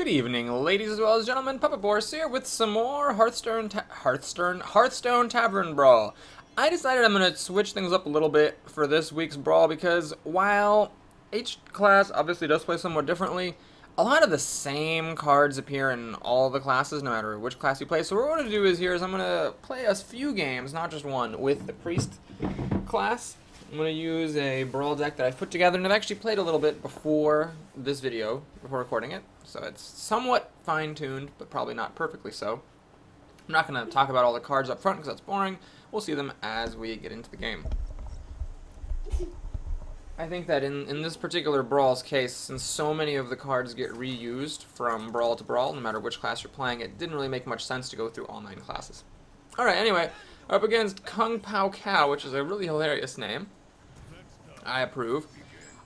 Good evening, ladies as well as gentlemen. Puppet Boris here with some more Hearthstone Tavern Brawl. I decided I'm going to switch things up a little bit for this week's Brawl because while each class obviously does play somewhat differently, a lot of the same cards appear in all the classes, no matter which class you play. So what we're going to do is I'm going to play a few games, not just one, with the Priest class. I'm going to use a Brawl deck that I've put together, and I've actually played a little bit before this video, before recording it. So it's somewhat fine-tuned, but probably not perfectly so. I'm not going to talk about all the cards up front because that's boring. We'll see them as we get into the game. I think that in this particular Brawl's case, since so many of the cards get reused from Brawl to Brawl, no matter which class you're playing, it didn't really make much sense to go through all 9 classes. Alright, anyway, up against Kung Pao Cow, which is a really hilarious name. I approve.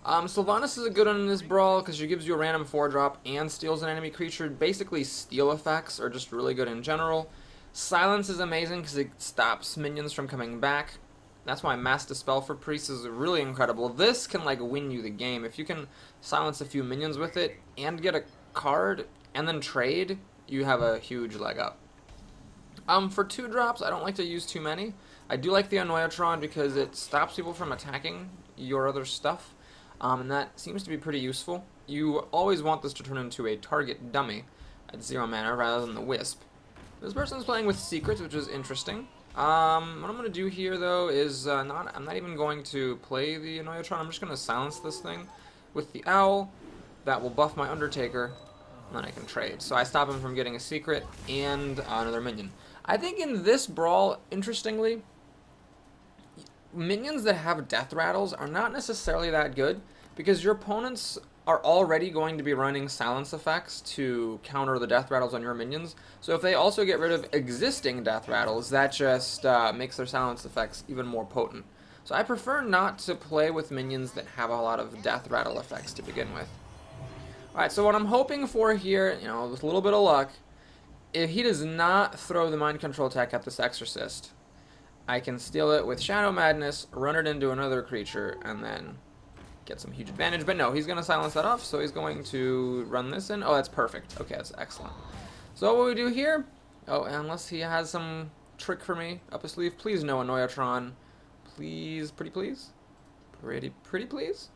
Sylvanas is a good one in this Brawl because she gives you a random 4-drop and steals an enemy creature. Basically, steal effects are just really good in general. Silence is amazing because it stops minions from coming back. That's why Mass Dispel for Priest is really incredible. This can, like, win you the game. If you can silence a few minions with it and get a card and then trade, you have a huge leg up. For 2-drops, I don't like to use too many. I do like the Annoyatron because it stops people from attacking your other stuff, and that seems to be pretty useful. You always want this to turn into a target dummy at 0 mana rather than the Wisp. This person's playing with secrets, which is interesting. What I'm going to do here, though, is I'm not even going to play the Annoyatron. I'm just going to silence this thing with the Owl. That will buff my Undertaker, and then I can trade. So I stop him from getting a secret and another minion. I think in this Brawl, interestingly, minions that have death rattles are not necessarily that good because your opponents are already going to be running silence effects to counter the death rattles on your minions. So if they also get rid of existing death rattles, that just makes their silence effects even more potent. So I prefer not to play with minions that have a lot of death rattle effects to begin with. Alright, so what I'm hoping for here, with a little bit of luck, if he does not throw the mind control attack at this Exorcist, I can steal it with Shadow Madness, run it into another creature, and then get some huge advantage. But no, he's going to silence that off, so he's going to run this in. Oh, that's perfect. Okay, that's excellent. So what we do here, unless he has some trick for me up his sleeve, please no Annoyatron. Please, pretty please? Pretty please?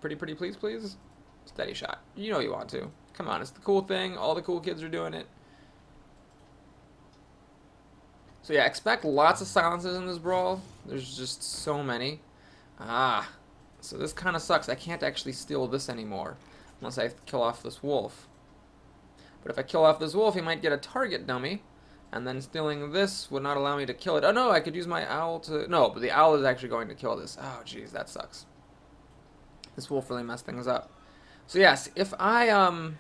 Pretty please, please? Steady shot. You know you want to. Come on, it's the cool thing. All the cool kids are doing it. So yeah, expect lots of silences in this Brawl. There's just so many. So this kind of sucks. I can't actually steal this anymore unless I kill off this wolf. But if I kill off this wolf, he might get a target dummy, and then stealing this would not allow me to kill it. Oh no, I could use my owl to... No, but the owl is actually going to kill this. Oh jeez, that sucks. This wolf really messed things up. So yes, if I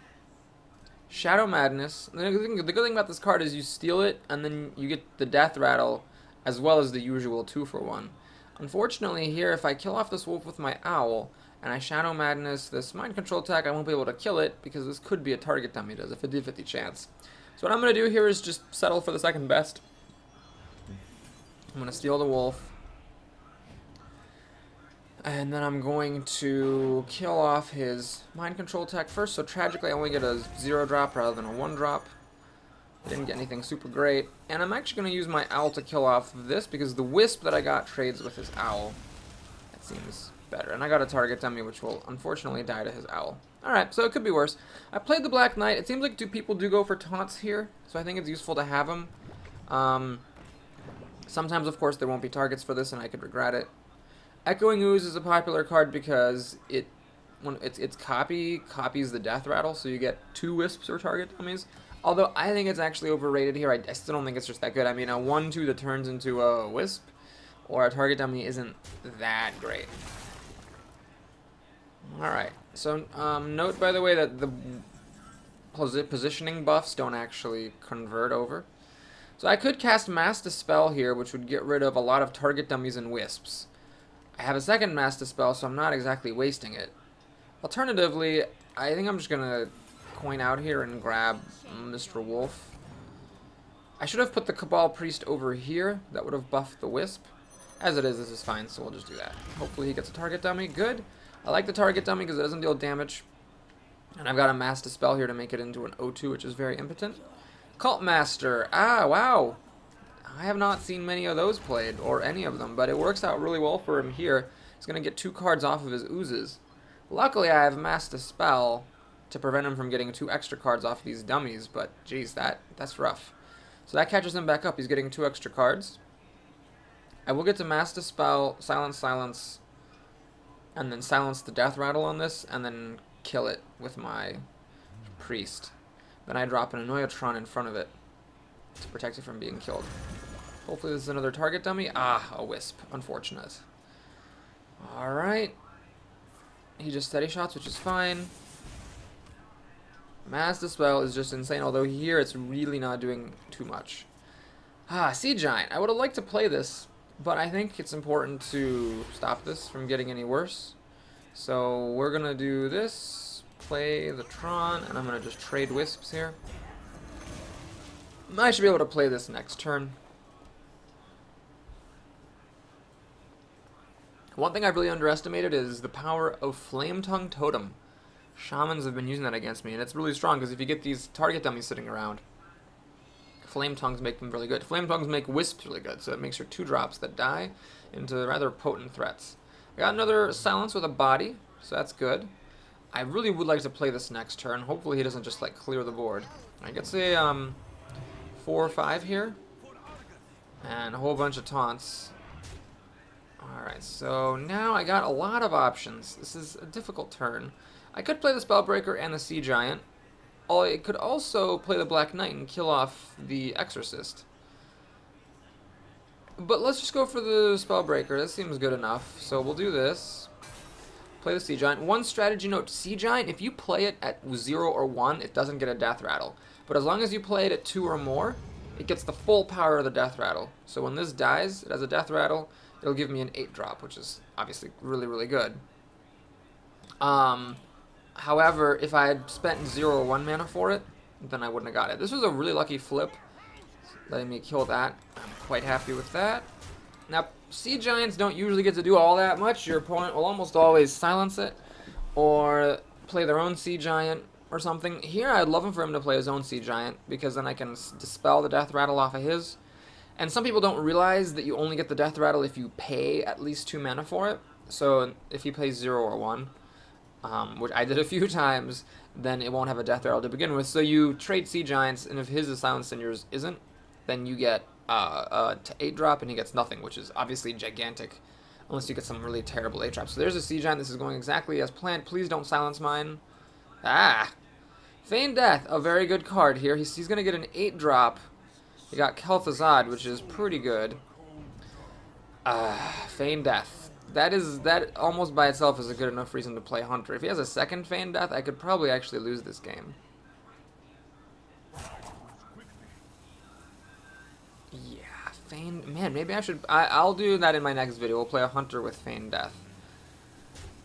Shadow Madness, the good thing about this card is you steal it, and then you get the death rattle, as well as the usual 2-for-1. Unfortunately here, if I kill off this wolf with my owl, and I Shadow Madness this mind control attack, I won't be able to kill it, because this could be a target dummy. It does a 50-50 chance. So what I'm going to do here is just settle for the second best. I'm going to steal the wolf. And then I'm going to kill off his mind control attack first. So tragically, I only get a 0-drop rather than a 1-drop. Didn't get anything super great. And I'm actually going to use my owl to kill off this because the wisp that I got trades with his owl. That seems better. And I got a target dummy, which will unfortunately die to his owl. Alright, so it could be worse. I played the Black Knight. It seems like people do go for taunts here, so I think it's useful to have them. Sometimes, of course, there won't be targets for this, and I could regret it. Echoing Ooze is a popular card because its copies the death rattle, so you get 2 wisps or target dummies. Although I think it's actually overrated here. I still don't think it's just that good. I mean, a 1/2 that turns into a wisp or a target dummy isn't that great. Alright, so note by the way that the positioning buffs don't actually convert over. So I could cast Mass Dispel here, which would get rid of a lot of target dummies and wisps. I have a second Mass Dispel, so I'm not exactly wasting it. Alternatively, I think I'm just going to coin out here and grab Mr. Wolf. I should have put the Cabal Priest over here. That would have buffed the Wisp. As it is, this is fine, so we'll just do that. Hopefully he gets a target dummy. Good. I like the target dummy because it doesn't deal damage. And I've got a Mass Dispel here to make it into an O2, which is very impotent. Cult Master. Ah, wow. I have not seen many of those played, or any of them, but it works out really well for him here. He's going to get 2 cards off of his oozes. Luckily, I have Mass Dispel to prevent him from getting 2 extra cards off these dummies, but geez, that's rough. So that catches him back up. He's getting 2 extra cards. I will get to Mass Dispel, Silence, and then silence the Death Rattle on this, and then kill it with my Priest. Then I drop an Annoyatron in front of it to protect it from being killed. Hopefully this is another target dummy. Ah, a Wisp. Unfortunate. Alright. He just steady shots, which is fine. Mass Dispel is just insane, although here it's really not doing too much. Ah, Sea Giant. I would have liked to play this, but I think it's important to stop this from getting any worse. So we're going to do this, play the Tron, and I'm going to just trade Wisps here. I should be able to play this next turn. One thing I've really underestimated is the power of Flame Tongue Totem. Shamans have been using that against me, and it's really strong because if you get these target dummies sitting around, Flame Tongues make them really good. Flame Tongues make Wisps really good, so it makes your 2-drops that die into rather potent threats. I got another Silence with a body, so that's good. I really would like to play this next turn. Hopefully he doesn't just like clear the board. I could say 4 or 5 here, and a whole bunch of taunts. Alright, so now I got a lot of options. This is a difficult turn. I could play the Spellbreaker and the Sea Giant. I could also play the Black Knight and kill off the Exorcist. But let's just go for the Spellbreaker. That seems good enough. So we'll do this. Play the Sea Giant. One strategy note, Sea Giant, if you play it at 0 or 1, it doesn't get a Death Rattle. But as long as you play it at 2 or more, it gets the full power of the Death Rattle. So when this dies, it has a Death Rattle. It'll give me an 8-drop, which is obviously really, really good. However, if I had spent 0 or 1 mana for it, then I wouldn't have got it. This was a really lucky flip, letting me kill that. I'm quite happy with that. Now, Sea Giants don't usually get to do all that much. Your opponent will almost always silence it, or play their own Sea Giant or something. Here, I'd love for him to play his own Sea Giant, because then I can dispel the Death Rattle off of his. And some people don't realize that you only get the Death Rattle if you pay at least 2 mana for it. So if he plays 0 or 1, which I did a few times, then it won't have a Death Rattle to begin with. So you trade Sea Giants, and if his is silenced and yours isn't, then you get a 8-drop, and he gets nothing, which is obviously gigantic, unless you get some really terrible 8-drops. So there's a Sea Giant. This is going exactly as planned. Please don't silence mine. Ah! Feign Death, a very good card here. He's going to get an 8-drop. He got Kel'Thuzad, which is pretty good. Feign Death. That almost by itself is a good enough reason to play Hunter. If he has a second Feign Death, I could probably actually lose this game. Yeah, man, maybe I should... I'll do that in my next video. We'll play a Hunter with Feign Death.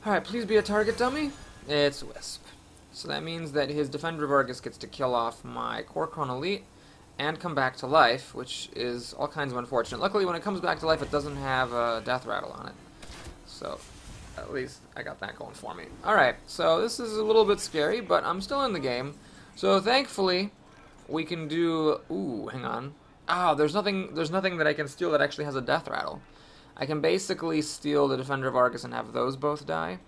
Alright, please be a target dummy. It's Wisp. So that means that his Defender of Argus gets to kill off my Kor'kron Elite and come back to life, which is all kinds of unfortunate. Luckily, when it comes back to life, it doesn't have a Death Rattle on it. So, at least I got that going for me. Alright, so this is a little bit scary, but I'm still in the game. So, thankfully, we can do... Ooh, hang on. There's nothing that I can steal that actually has a Death Rattle. I can basically steal the Defender of Argus and have those both die.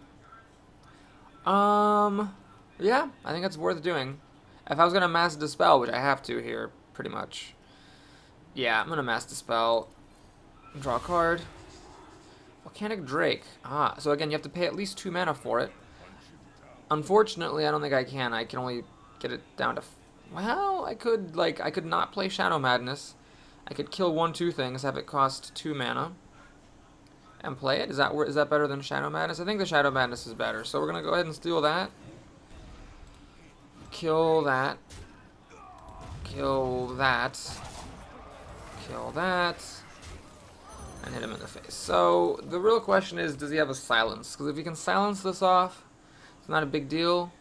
Yeah, I think that's worth doing. If I was going to Mass Dispel, which I have to here, pretty much. Yeah, I'm going to Mass Dispel. Draw a card. Volcanic Drake. So again, you have to pay at least 2 mana for it. Unfortunately, I don't think I can. I can only get it down to... Well, I could not play Shadow Madness. I could kill 1/2 things, have it cost 2 mana, and play it. Is that better than Shadow Madness? I think the Shadow Madness is better. So we're going to go ahead and steal that. Kill that. Kill that. Kill that. And hit him in the face. So the real question is, does he have a silence? Because if he can silence this off, it's not a big deal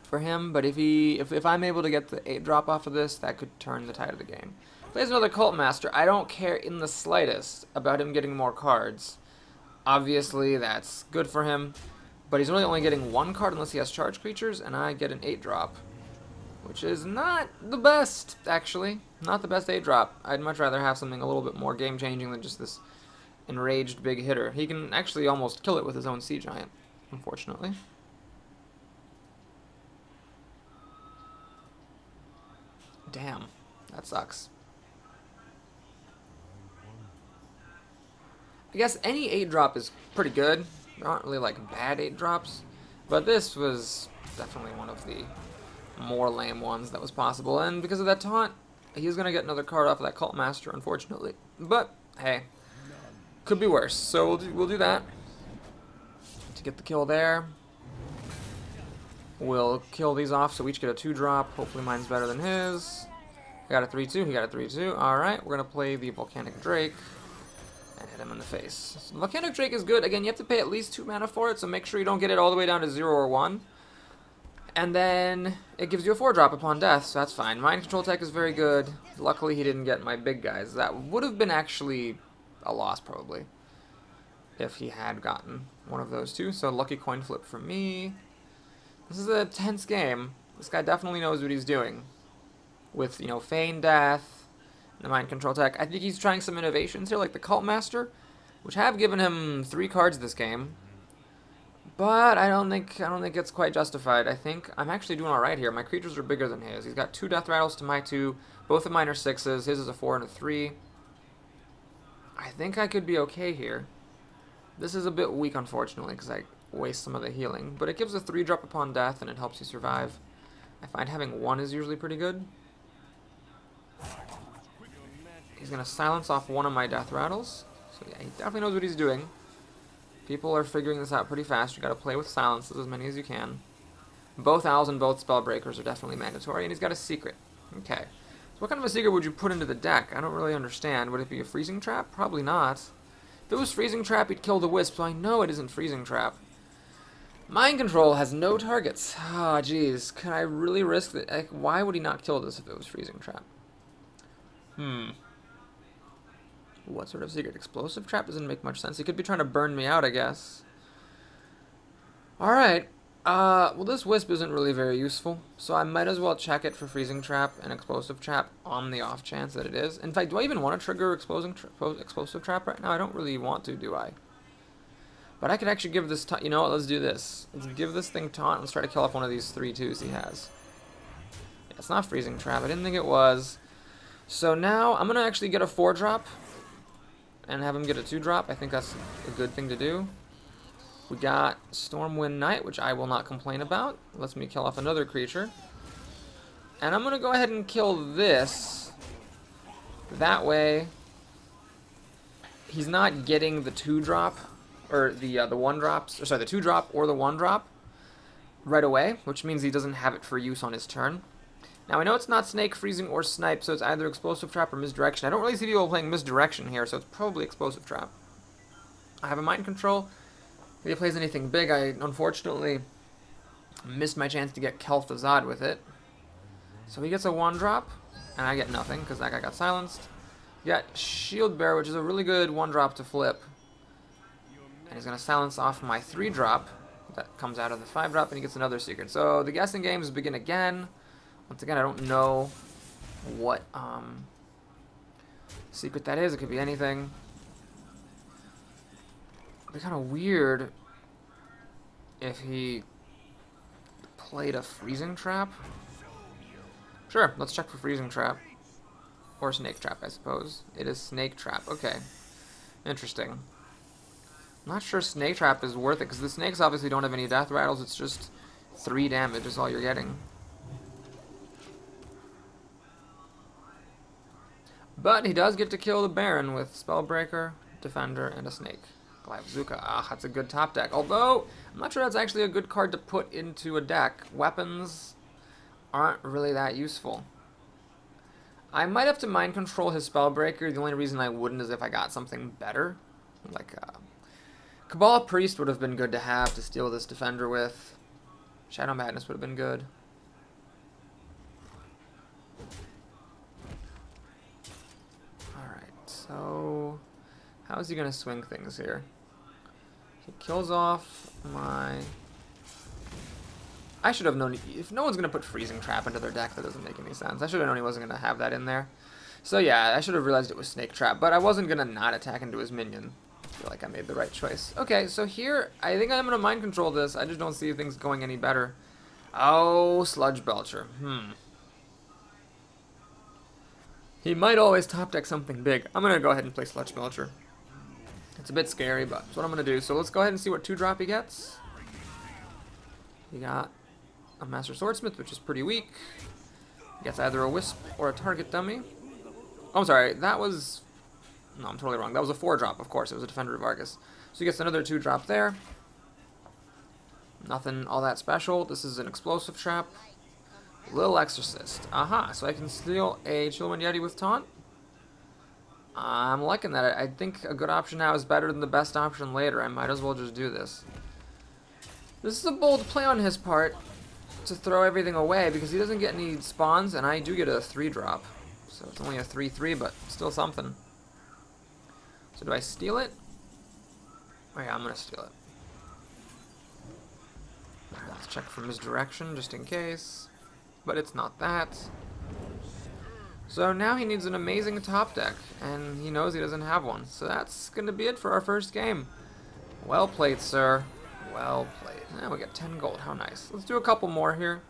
for him. But if I'm able to get the 8-drop off of this, that could turn the tide of the game. Plays another Cult Master. I don't care in the slightest about him getting more cards. Obviously, that's good for him. But he's really only getting one card unless he has charge creatures, and I get an 8-drop. Which is not the best, actually. Not the best 8-drop. I'd much rather have something a little bit more game-changing than just this enraged big hitter. He can actually almost kill it with his own Sea Giant, unfortunately. Damn, that sucks. I guess any 8-drop is pretty good. There aren't really like bad 8-drops, but this was definitely one of the more lame ones that was possible. And because of that taunt, he's gonna get another card off of that Cult Master, unfortunately. But hey, could be worse. So we'll do that to get the kill there. We'll kill these off, so we each get a 2-drop. Hopefully mine's better than his. I got a 3-2, he got a 3-2. Alright, we're going to play the Volcanic Drake and hit him in the face. So the Volcanic Drake is good. Again, you have to pay at least 2 mana for it, so make sure you don't get it all the way down to 0 or 1. And then it gives you a 4-drop upon death, so that's fine. Mind Control Tech is very good. Luckily, he didn't get my big guys. That would have been actually a loss, probably, if he had gotten one of those two. So lucky coin flip for me. This is a tense game. This guy definitely knows what he's doing. With, you know, Feign Death, the Mind Control Tech. I think he's trying some innovations here, like the Cult Master, which have given him 3 cards this game. But I don't think it's quite justified. I think I'm actually doing alright here. My creatures are bigger than his. He's got 2 Death Rattles to my 2. Both of mine are 6s. His is a 4 and a 3. I think I could be okay here. This is a bit weak, unfortunately, because I waste some of the healing, but it gives a 3-drop upon death and it helps you survive. I find having 1 is usually pretty good. He's going to silence off one of my death rattles, so yeah, he definitely knows what he's doing. People are figuring this out pretty fast. You got to play with silences, as many as you can. Both owls and both spellbreakers are definitely mandatory, and he's got a secret. Okay, so what kind of a secret would you put into the deck? I don't really understand. Would it be a freezing trap? Probably not. If it was freezing trap, he'd kill the wisp, so I know it isn't freezing trap. Mind Control has no targets. Ah, jeez. Can I really risk that? Like, why would he not kill this if it was freezing trap? What sort of secret? Explosive trap doesn't make much sense. He could be trying to burn me out, I guess. Alright. Well, this wisp isn't really very useful, so I might as well check it for freezing trap and explosive trap on the off chance that it is. In fact, do I even want to trigger explosive trap right now? I don't really want to, do I? But I could actually give this taunt. You know what? Let's do this. Let's give this thing taunt. Let's try to kill off one of these 3/2s he has. Yeah, it's not freezing trap. I didn't think it was. So now I'm going to actually get a 4-drop and have him get a 2-drop. I think that's a good thing to do. We got Stormwind Knight, which I will not complain about. It lets me kill off another creature. And I'm going to go ahead and kill this. That way, he's not getting the 2-drop. Or the 1-drops, or sorry, the 2-drop or the 1-drop right away, which means he doesn't have it for use on his turn. Now, I know it's not Snake, Freezing, or Snipe, so it's either Explosive Trap or Misdirection. I don't really see people playing Misdirection here, so it's probably Explosive Trap. I have a Mind Control. If he plays anything big, I unfortunately missed my chance to get Kel'Thuzad with it. So he gets a 1-drop, and I get nothing, because that guy got silenced. You got Shield Bearer, which is a really good 1-drop to flip. And he's going to silence off my 3-drop that comes out of the 5-drop, and he gets another secret. So the guessing games begin again. Once again, I don't know what secret that is. It could be anything. It'd be kind of weird if he played a freezing trap. Sure, let's check for freezing trap. Or snake trap, I suppose. It is snake trap. Okay. Interesting. I'm not sure snake trap is worth it, because the snakes obviously don't have any death rattles. It's just 3 damage is all you're getting. But he does get to kill the Baron with Spellbreaker, Defender, and a Snake. Glypzuka. Ah, that's a good top deck. Although, I'm not sure that's actually a good card to put into a deck. Weapons aren't really that useful. I might have to Mind Control his Spellbreaker. The only reason I wouldn't is if I got something better. Like, Cabal Priest would have been good to have to steal this Defender with. Shadow Madness would have been good. Alright, so how is he going to swing things here? He kills off my I should have known, if no one's going to put Freezing Trap into their deck, that doesn't make any sense. I should have known he wasn't going to have that in there. So yeah, I should have realized it was Snake Trap, but I wasn't going to not attack into his minion. I feel like I made the right choice. Okay, so here, I think I'm going to mind control this. I just don't see things going any better. Oh, Sludge Belcher. He might always top deck something big. I'm going to go ahead and play Sludge Belcher. It's a bit scary, but that's what I'm going to do. So let's go ahead and see what 2-drop he gets. He got a Master Swordsmith, which is pretty weak. He gets either a Wisp or a Target Dummy. Oh, I'm sorry, that was... No, I'm totally wrong. That was a 4-drop, of course. It was a Defender of Argus. So he gets another 2-drop there. Nothing all that special. This is an Explosive Trap. Little Exorcist. Aha, so I can steal a Chillwind Yeti with Taunt. I'm liking that. I think a good option now is better than the best option later. I might as well just do this. This is a bold play on his part to throw everything away because he doesn't get any spawns, and I do get a 3-drop. So it's only a 3/3, but still something. So do I steal it? Oh yeah, I'm going to steal it. Let's check from his direction just in case. But it's not that. So now he needs an amazing top deck, and he knows he doesn't have one. So that's going to be it for our first game. Well played, sir. Well played. Now we get 10 gold. How nice. Let's do a couple more here.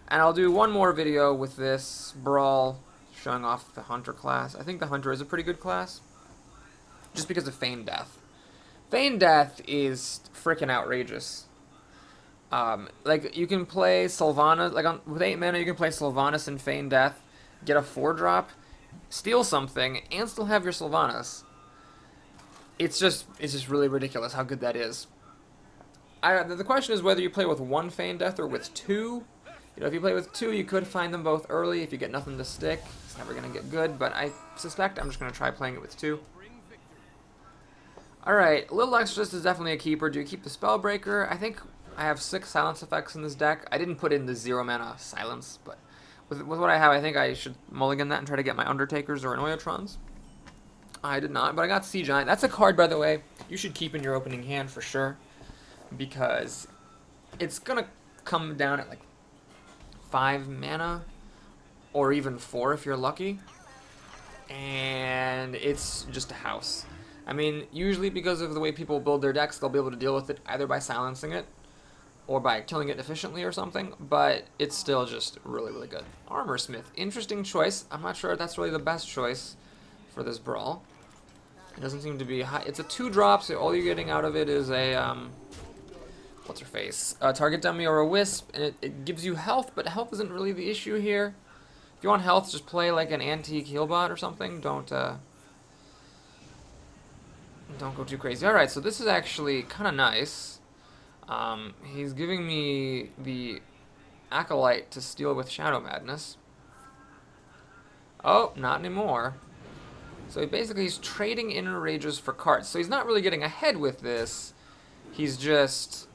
And I'll do one more video with this Brawl showing off the Hunter class. I think the Hunter is a pretty good class. Just because of Feign Death. Feign Death is freaking outrageous. Like, you can play Sylvanas, like, with 8 mana, you can play Sylvanas and Feign Death, get a 4-drop, steal something, and still have your Sylvanas. It's just really ridiculous how good that is. The question is whether you play with 1 Feign Death or with 2. You know, if you play with 2, you could find them both early. If you get nothing to stick, it's never going to get good, but I suspect I'm just going to try playing it with 2. Alright, Little Exorcist is definitely a keeper. Do you keep the Spellbreaker? I think I have 6 silence effects in this deck. I didn't put in the 0-mana silence, but with what I have, I think I should mulligan that and try to get my Undertakers or Annoyatrons. I did not, but I got Sea Giant. That's a card, by the way, you should keep in your opening hand for sure, because it's going to come down at like 5 mana, or even 4 if you're lucky, and it's just a house. I mean, usually because of the way people build their decks, they'll be able to deal with it either by silencing it, or by killing it efficiently or something, but it's still just really, really good. Armor Smith, interesting choice. I'm not sure if that's really the best choice for this Brawl. It doesn't seem to be high. It's a 2-drop, so all you're getting out of it is a, what's her face? A Target Dummy or a Wisp, and it gives you health, but health isn't really the issue here. If you want health, just play like an Antique Healbot or something. Don't go too crazy. Alright, so this is actually kind of nice. He's giving me the Acolyte to steal with Shadow Madness. Oh, not anymore. So he's trading Inner Rages for cards. So he's not really getting ahead with this. He's just...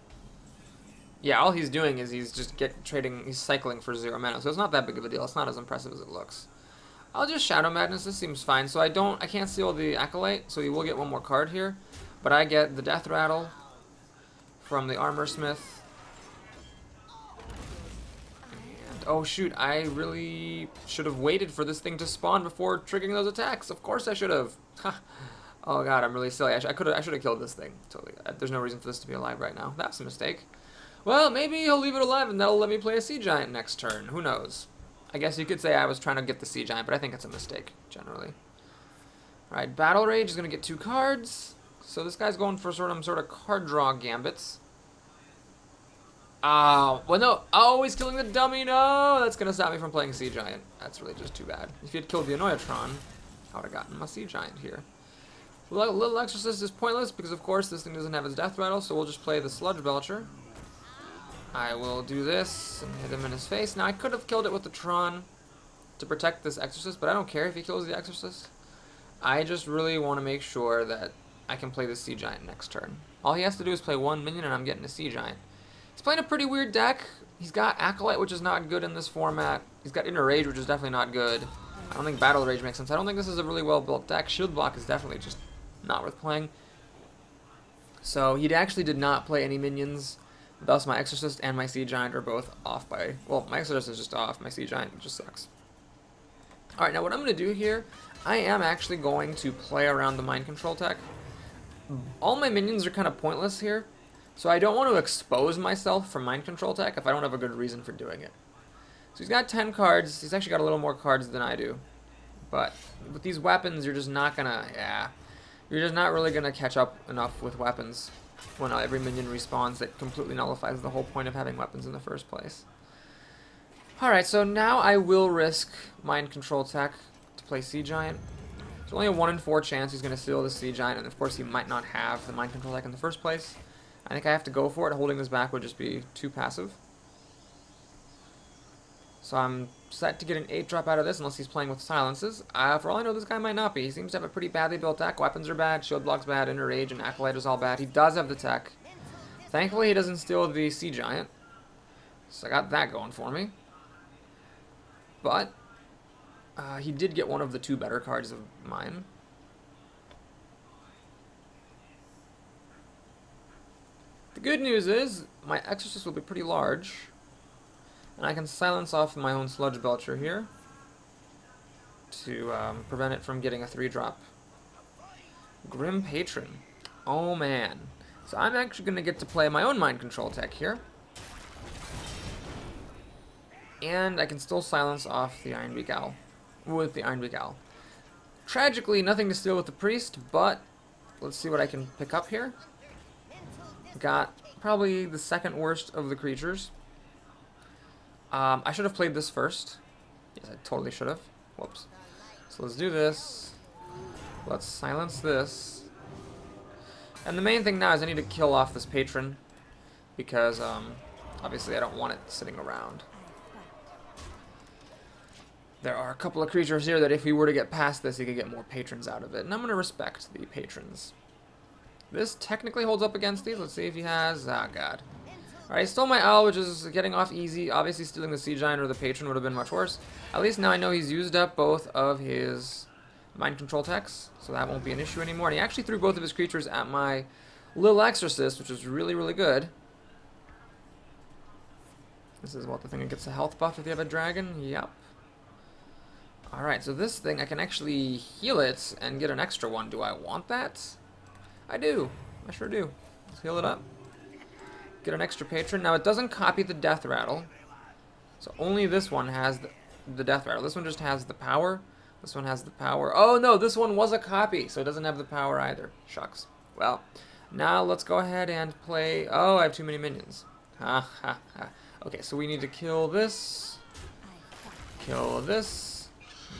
Yeah, all he's doing is he's just he's cycling for 0 mana. So it's not that big of a deal. It's not as impressive as it looks. I'll just Shadow Madness. This seems fine. So I can't steal the Acolyte, so he will get one more card here. But I get the Death Rattle from the Armor Smith. And, oh shoot, I really should have waited for this thing to spawn before triggering those attacks. Of course I should have. Oh god, I'm really silly. I should have killed this thing. Totally. There's no reason for this to be alive right now. That's a mistake. Well, maybe he'll leave it alive and that'll let me play a Sea Giant next turn. Who knows? I guess you could say I was trying to get the Sea Giant, but I think it's a mistake, generally. Alright, Battle Rage is going to get 2 cards. So this guy's going for some sort of card draw gambits. Well no, oh, he's killing the dummy, no! That's going to stop me from playing Sea Giant. That's really just too bad. If he had killed the Annoyatron, I would have gotten my Sea Giant here. Little Exorcist is pointless because, of course, this thing doesn't have his Death Rattle, so we'll just play the Sludge Belcher. I will do this and hit him in his face. Now, I could have killed it with the Tron to protect this Exorcist, but I don't care if he kills the Exorcist. I just really want to make sure that I can play the Sea Giant next turn. All he has to do is play 1 minion and I'm getting a Sea Giant. He's playing a pretty weird deck. He's got Acolyte, which is not good in this format. He's got Inner Rage, which is definitely not good. I don't think Battle Rage makes sense. I don't think this is a really well-built deck. Shield Block is definitely just not worth playing. So he actually did not play any minions Thus, my Exorcist and my Sea Giant are both off by... Well, my Exorcist is just off. My Sea Giant just sucks. Alright, now what I'm going to do here, I am actually going to play around the Mind Control tech. All my minions are kind of pointless here, so I don't want to expose myself for Mind Control tech if I don't have a good reason for doing it. So he's got 10 cards. He's actually got a little more cards than I do. But with these weapons, you're just not going to... Yeah. You're just not really going to catch up enough with weapons when every minion respawns. That completely nullifies the whole point of having weapons in the first place. Alright, so now I will risk Mind Control tech to play Sea Giant. There's only a 1 in 4 chance he's going to steal the Sea Giant, and of course he might not have the Mind Control tech in the first place. I think I have to go for it. Holding this back would just be too passive. So I'm set to get an 8-drop out of this unless he's playing with silences. For all I know, this guy might not be. He seems to have a pretty badly built deck. Weapons are bad, shield block's bad, Inner Rage and Acolyte is all bad. He does have the tech. Thankfully, he doesn't steal the Sea Giant. So I got that going for me. But he did get one of the 2 better cards of mine. The good news is my Exorcist will be pretty large. And I can silence off my own Sludge Belcher here to prevent it from getting a 3-drop. Grim Patron. Oh man. So I'm actually going to get to play my own Mind Control tech here. And I can still silence off the Ironbeak Owl with the Ironbeak Owl. Tragically, nothing to steal with the Priest, but let's see what I can pick up here. Got probably the 2nd worst of the creatures. I should have played this first. Yes, I totally should have. Whoops. So let's do this. Let's silence this. And the main thing now is I need to kill off this Patron, because obviously I don't want it sitting around. There are a couple of creatures here that if he were to get past this, he could get more Patrons out of it. And I'm going to respect the Patrons. This technically holds up against these. Let's see if he has... Oh, God. Alright, stole my Owl, which is getting off easy. Obviously, stealing the Sea Giant or the Patron would have been much worse. At least now I know he's used up both of his Mind Control techs, so that won't be an issue anymore. And he actually threw both of his creatures at my Lil Exorcist, which was really, really good. This is what the thing that gets a health buff if you have a dragon. Yep. Alright, so this thing, I can actually heal it and get an extra one. Do I want that? I do. I sure do. Let's heal it up. Get an extra Patron. Now, it doesn't copy the Death Rattle, so only this one has the Death Rattle. This one just has the power. This one has the power. Oh, no, this one was a copy, so it doesn't have the power either. Shucks. Well, now let's go ahead and play... Oh, I have too many minions. Ha, ha, ha. Okay, so we need to kill this. Kill this.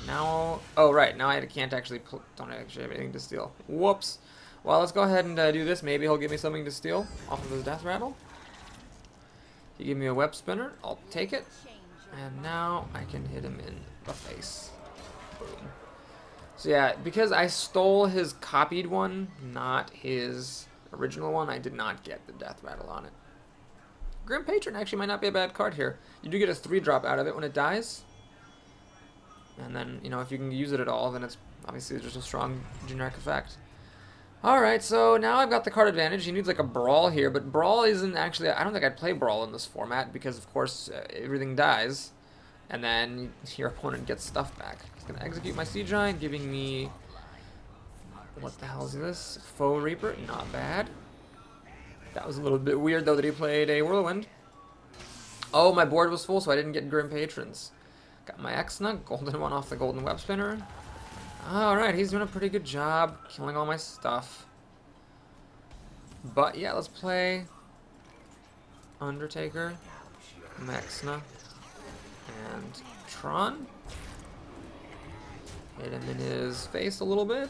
Now... Oh, right, now I can't actually... Don't actually have anything to steal. Whoops. Well, let's go ahead and do this. Maybe he'll give me something to steal off of his Death Rattle. He gave me a Web Spinner. I'll take it. And now I can hit him in the face. Boom. So yeah, because I stole his copied one, not his original one, I did not get the Death Rattle on it. Grim Patron actually might not be a bad card here. You do get a 3-drop out of it when it dies. And then, you know, if you can use it at all, then it's obviously just a strong generic effect. Alright, so now I've got the card advantage. He needs like a Brawl here, but Brawl isn't actually... I don't think I'd play Brawl in this format because, of course, everything dies. And then your opponent gets stuff back. He's going to execute my Sea Giant, giving me... What the hell is this? Foe Reaper? Not bad. That was a little bit weird, though, that he played a Whirlwind. Oh, my board was full, so I didn't get Grim Patrons. Got my Exna, golden one off the Golden Web Spinner. Alright, he's doing a pretty good job killing all my stuff. But yeah, let's play Undertaker, Maxna, and Tron. Hit him in his face a little bit.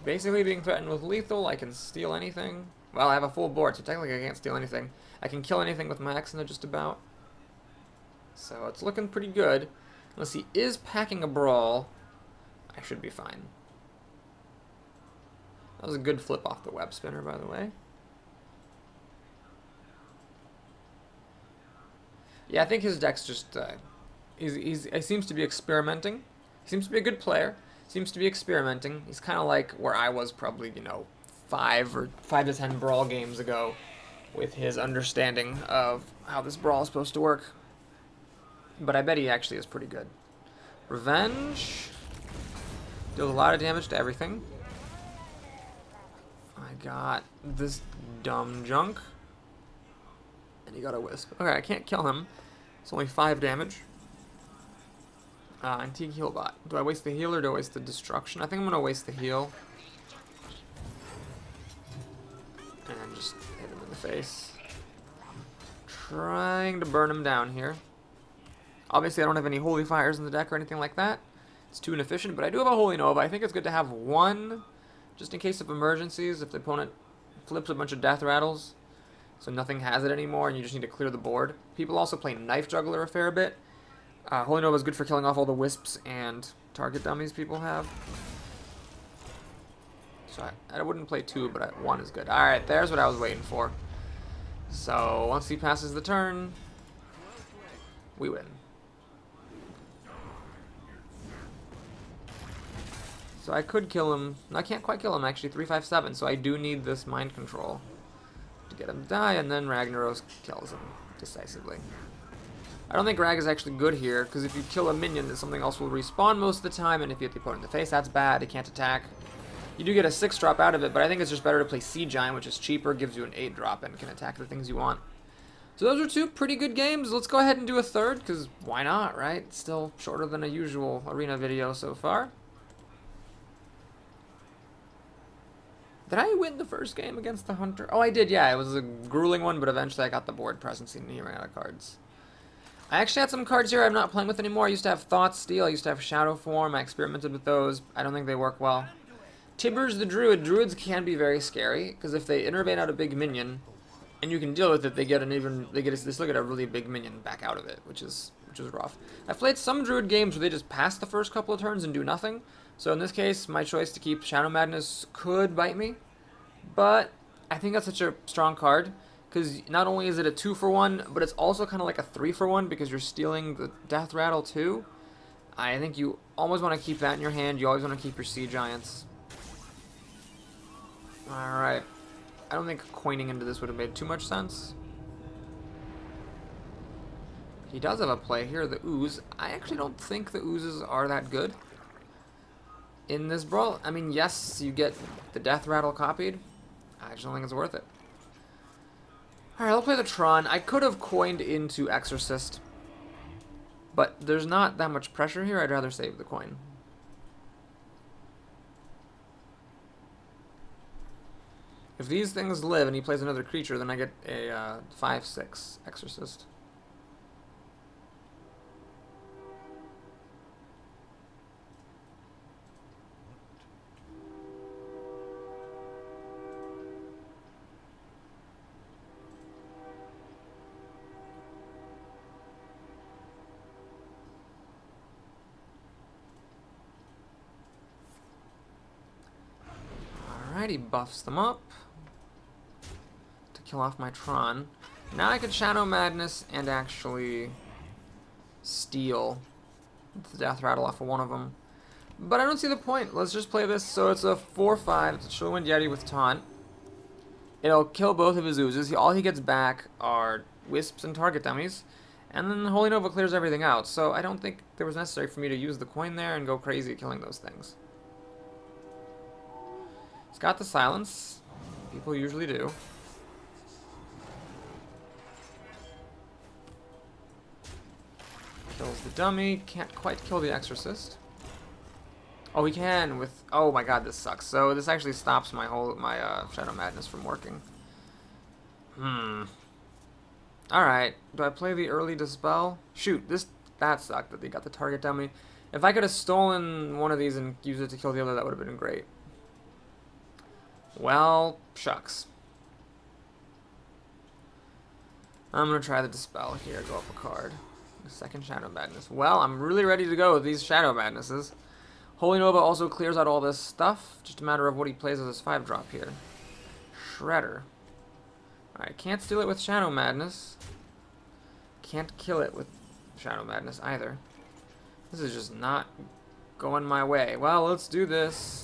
Basically being threatened with lethal. I can steal anything. Well, I have a full board, so technically I can't steal anything. I can kill anything with my Exna just about. So it's looking pretty good. Unless he is packing a Brawl, I should be fine. That was a good flip off the Web Spinner, by the way. Yeah, I think his deck's just... he seems to be experimenting. He seems to be a good player. Seems to be experimenting. He's kind of like where I was probably, you know, 5 to 10 Brawl games ago. with his understanding of how this brawl is supposed to work. But I bet he actually is pretty good. Revenge. Deals a lot of damage to everything. I got this dumb junk. And he got a wisp. Okay, I can't kill him. It's only 5 damage. Antique heal bot. Do I waste the heal or do I waste the destruction? I think I'm going to waste the heal. And just hit him in the face. Trying to burn him down here. Obviously, I don't have any Holy Fires in the deck or anything like that. It's too inefficient, but I do have a Holy Nova. I think it's good to have one, just in case of emergencies, if the opponent flips a bunch of Death Rattles, so nothing has it anymore, and you just need to clear the board. People also play Knife Juggler a fair bit. Holy Nova is good for killing off all the wisps and target dummies people have. So I wouldn't play 2, but 1 is good. Alright, there's what I was waiting for. So once he passes the turn, we win. So I could kill him. No, I can't quite kill him, actually. 3/5/7, so I do need this Mind Control to get him to die, and then Ragnaros kills him decisively. I don't think Rag is actually good here, because if you kill a minion, then something else will respawn most of the time, and if you hit the opponent in the face, that's bad. It can't attack. You do get a 6-drop out of it, but I think it's just better to play Sea Giant, which is cheaper, gives you an 8-drop, and can attack the things you want. So those are 2 pretty good games. Let's go ahead and do a third, because why not, right? Still shorter than a usual arena video so far. Did I win the first game against the Hunter? Oh, I did, yeah. It was a grueling one, but eventually I got the board presence and he ran out of cards. I actually had some cards here I'm not playing with anymore. I used to have Thought Steal. I used to have Shadow Form. I experimented with those. I don't think they work well. Tibbers the Druid. Druids can be very scary, because if they innervate out a big minion, and you can deal with it, they still get a really big minion back out of it, which is rough. I've played some Druid games where they just pass the first couple of turns and do nothing. So in this case, my choice to keep Shadow Madness could bite me, but I think that's such a strong card, because not only is it a 2-for-1, but it's also kind of like a 3-for-1, because you're stealing the Death Rattle too. I think you always want to keep that in your hand. You always want to keep your Sea Giants. Alright. I don't think coining into this would have made too much sense. He does have a play here, the Ooze. I actually don't think the Oozes are that good in this brawl. I mean, yes, you get the Death Rattle copied. I just don't think it's worth it. Alright, I'll play the Tron. I could have coined into Exorcist, but there's not that much pressure here. I'd rather save the coin. If these things live and he plays another creature, then I get a 5/6 Exorcist. Alright, he buffs them up to kill off my Tron. Now I could Shadow Madness and actually steal the Death Rattle off of one of them. But I don't see the point. Let's just play this. So it's a 4/5. It's a Showwind Yeti with Taunt. It'll kill both of his oozes. All he gets back are Wisps and target dummies. And then Holy Nova clears everything out. So I don't think it was necessary for me to use the coin there and go crazy killing those things. It's got the silence. People usually do. Kills the dummy. Can't quite kill the Exorcist. Oh, he can with... Oh my god, this sucks. So this actually stops my Shadow Madness from working. Alright. Do I play the early Dispel? Shoot, that sucked that they got the target dummy. If I could have stolen one of these and used it to kill the other, that would have been great. Well, shucks. I'm going to try the Dispel here. Go up a card. The second Shadow Madness. Well, I'm really ready to go with these Shadow Madnesses. Holy Nova also clears out all this stuff. Just a matter of what he plays as his 5-drop here. Shredder. Alright, can't steal it with Shadow Madness. Can't kill it with Shadow Madness either. This is just not going my way. Well, let's do this.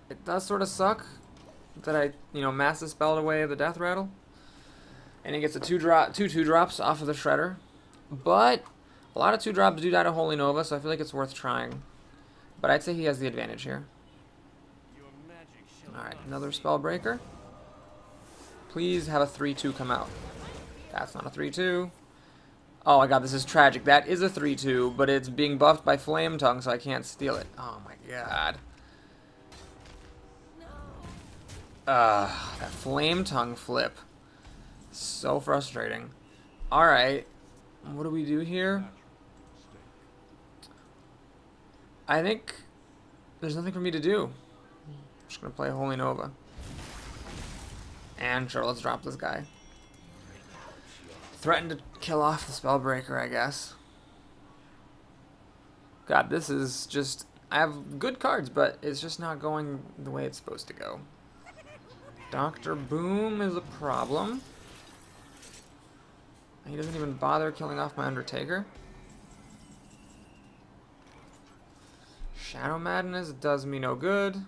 It does sort of suck that I, mass dispelled away the death rattle. And he gets a 2/2 drops off of the Shredder. But a lot of 2-drops do die to Holy Nova, so I feel like it's worth trying. But I'd say he has the advantage here. Alright, another Spellbreaker. Please have a 3/2 come out. That's not a 3/2. Oh my god, this is tragic. That is a 3/2, but it's being buffed by Flame Tongue, so I can't steal it. Oh my god. That Flame Tongue flip. So frustrating. Alright. What do we do here? I think there's nothing for me to do. I'm just going to play Holy Nova. And sure, let's drop this guy. Threaten to kill off the Spellbreaker, I guess. God, this is just... I have good cards, but it's just not going the way it's supposed to go. Dr. Boom is a problem. He doesn't even bother killing off my Undertaker. Shadow Madness does me no good.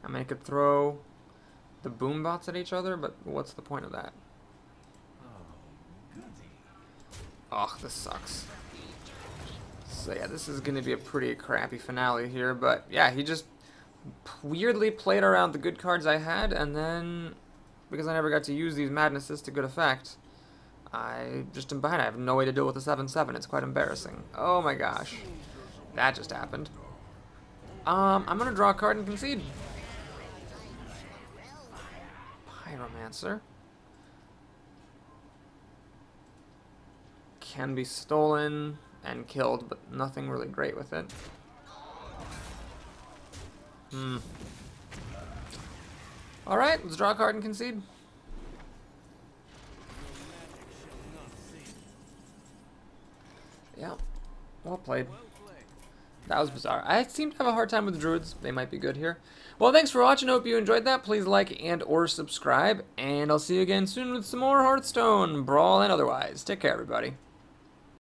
I mean, I could throw the boom bots at each other, but what's the point of that? Oh, this sucks. So yeah, this is going to be a pretty crappy finale here, but yeah, he just weirdly played around the good cards I had, and then, because I never got to use these Madnesses to good effect, I just am behind. I have no way to deal with the 7/7. It's quite embarrassing. Oh my gosh. That just happened. I'm going to draw a card and concede. Pyromancer. Can be stolen and killed, but nothing really great with it. Alright, let's draw a card and concede. Yeah, well played. That was bizarre. I seem to have a hard time with the Druids. They might be good here. Well, thanks for watching. Hope you enjoyed that. Please like and or subscribe. And I'll see you again soon with some more Hearthstone, Brawl, and otherwise. Take care, everybody.